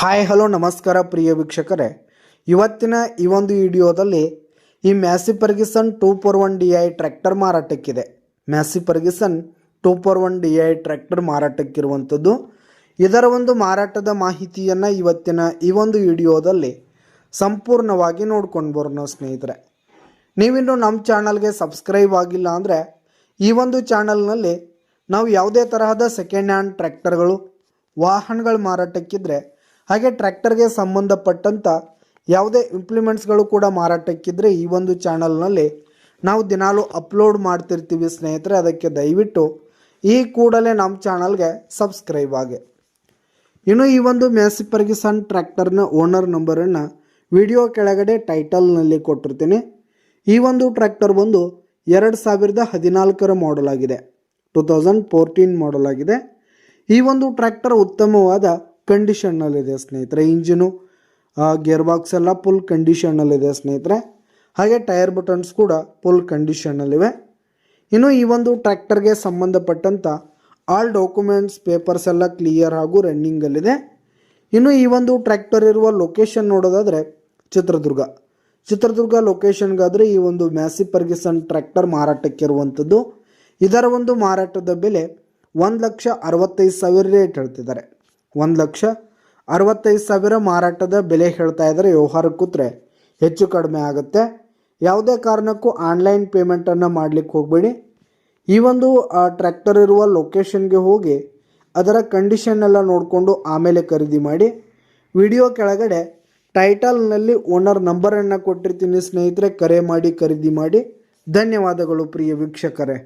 Hi hello ನಮಸ್ಕಾರ ಪ್ರಿಯ ವೀಕ್ಷಕರೇ, ಇವತ್ತಿನ ಈ ಒಂದು ವಿಡಿಯೋದಲ್ಲಿ ಈ ಮ್ಯಾಸಿ ಫರ್ಗ್ಯೂಸನ್ 241DI ಟ್ರ್ಯಾಕ್ಟರ್ ಮಾರಾಟಕ್ಕಿದೆ. ಮ್ಯಾಸಿ ಫರ್ಗ್ಯೂಸನ್ 241DI ಟ್ರ್ಯಾಕ್ಟರ್ ಮಾರಾಟಕ್ಕಿರುವಂಥದ್ದು. ಇದರ ಒಂದು ಮಾರಾಟದ ಮಾಹಿತಿಯನ್ನು ಇವತ್ತಿನ ಈ ಒಂದು ವಿಡಿಯೋದಲ್ಲಿ ಸಂಪೂರ್ಣವಾಗಿ ನೋಡ್ಕೊಂಡು ಬರೋಣ ಸ್ನೇಹಿತರೆ. ನೀವಿನ್ನು ನಮ್ಮ ಚಾನಲ್ಗೆ ಸಬ್ಸ್ಕ್ರೈಬ್ ಆಗಿಲ್ಲ ಅಂದರೆ ಈ ಒಂದು ಚಾನಲ್ನಲ್ಲಿ ನಾವು ಯಾವುದೇ ತರಹದ ಸೆಕೆಂಡ್ ಹ್ಯಾಂಡ್ ಟ್ರ್ಯಾಕ್ಟರ್ಗಳು, ವಾಹನಗಳು ಮಾರಾಟಕ್ಕಿದ್ರೆ, ಹಾಗೆ ಟ್ರ್ಯಾಕ್ಟರ್ಗೆ ಸಂಬಂಧಪಟ್ಟಂಥ ಯಾವುದೇ ಇಂಪ್ಲಿಮೆಂಟ್ಸ್ಗಳು ಕೂಡ ಮಾರಾಟಕ್ಕಿದ್ರೆ ಈ ಒಂದು ಚಾನಲ್ನಲ್ಲಿ ನಾವು ದಿನಾಲೂ ಅಪ್ಲೋಡ್ ಮಾಡ್ತಿರ್ತೀವಿ ಸ್ನೇಹಿತರೆ. ಅದಕ್ಕೆ ದಯವಿಟ್ಟು ಈ ಕೂಡಲೇ ನಮ್ಮ ಚಾನಲ್ಗೆ ಸಬ್ಸ್ಕ್ರೈಬ್ ಆಗಿ. ಇನ್ನು ಈ ಒಂದು ಮ್ಯಾಸಿ ಫರ್ಗ್ಯೂಸನ್ ಟ್ರ್ಯಾಕ್ಟರ್ನ ಓನರ್ ನಂಬರನ್ನು ವಿಡಿಯೋ ಕೆಳಗಡೆ ಟೈಟಲ್ನಲ್ಲಿ ಕೊಟ್ಟಿರ್ತೀನಿ. ಈ ಒಂದು ಟ್ರ್ಯಾಕ್ಟರ್ ಬಂದು 2014 ಮಾಡಲ್ ಆಗಿದೆ, 2014 ಮಾಡಲ್ ಆಗಿದೆ. ಈ ಒಂದು ಟ್ರ್ಯಾಕ್ಟರ್ ಉತ್ತಮವಾದ ಕಂಡೀಷನ್ನಲ್ಲಿದೆ ಸ್ನೇಹಿತರೆ. ಇಂಜಿನು, ಗೇರ್ ಬಾಕ್ಸ್ ಎಲ್ಲ ಫುಲ್ ಕಂಡೀಷನ್ನಲ್ಲಿದೆ ಸ್ನೇಹಿತರೆ. ಹಾಗೆ ಟೈರ್ ಬಟನ್ಸ್ ಕೂಡ ಫುಲ್ ಕಂಡೀಷನ್ನಲ್ಲಿವೆ. ಇನ್ನು ಈ ಒಂದು ಟ್ರ್ಯಾಕ್ಟರ್ಗೆ ಸಂಬಂಧಪಟ್ಟಂಥ ಆಲ್ ಡಾಕ್ಯುಮೆಂಟ್ಸ್, ಪೇಪರ್ಸ್ ಎಲ್ಲ ಕ್ಲಿಯರ್ ಹಾಗೂ ರನ್ನಿಂಗಲ್ಲಿದೆ. ಇನ್ನು ಈ ಒಂದು ಟ್ರ್ಯಾಕ್ಟರ್ ಇರುವ ಲೊಕೇಶನ್ ನೋಡೋದಾದರೆ ಚಿತ್ರದುರ್ಗ ಲೊಕೇಶನ್ಗಾದರೆ ಈ ಒಂದು ಮ್ಯಾಸಿ ಫರ್ಗ್ಯೂಸನ್ ಟ್ರ್ಯಾಕ್ಟರ್ ಮಾರಾಟಕ್ಕಿರುವಂಥದ್ದು. ಇದರ ಒಂದು ಮಾರಾಟದ ಬೆಲೆ 1,65,000 ರೇಟ್ ಹೇಳ್ತಿದ್ದಾರೆ. 1,65,000 ಮಾರಾಟದ ಬೆಲೆ ಹೇಳ್ತಾ ಇದ್ದಾರೆ. ವ್ಯವಹಾರ ಕೂತ್ರೆ ಹೆಚ್ಚು ಕಡಿಮೆ ಆಗುತ್ತೆ. ಯಾವುದೇ ಕಾರಣಕ್ಕೂ ಆನ್ಲೈನ್ ಪೇಮೆಂಟನ್ನು ಮಾಡಲಿಕ್ಕೆ ಹೋಗಬೇಡಿ. ಈ ಒಂದು ಟ್ರ್ಯಾಕ್ಟರ್ ಇರುವ ಲೊಕೇಶನ್ಗೆ ಹೋಗಿ ಅದರ ಕಂಡೀಷನ್ ಎಲ್ಲ ನೋಡಿಕೊಂಡು ಆಮೇಲೆ ಖರೀದಿ ಮಾಡಿ. ವಿಡಿಯೋ ಕೆಳಗಡೆ ಟೈಟಲ್ನಲ್ಲಿ ಓನರ್ ನಂಬರನ್ನು ಕೊಟ್ಟಿರ್ತೀನಿ ಸ್ನೇಹಿತರೆ. ಕರೆ ಮಾಡಿ ಖರೀದಿ ಮಾಡಿ. ಧನ್ಯವಾದಗಳು ಪ್ರಿಯ ವೀಕ್ಷಕರೇ.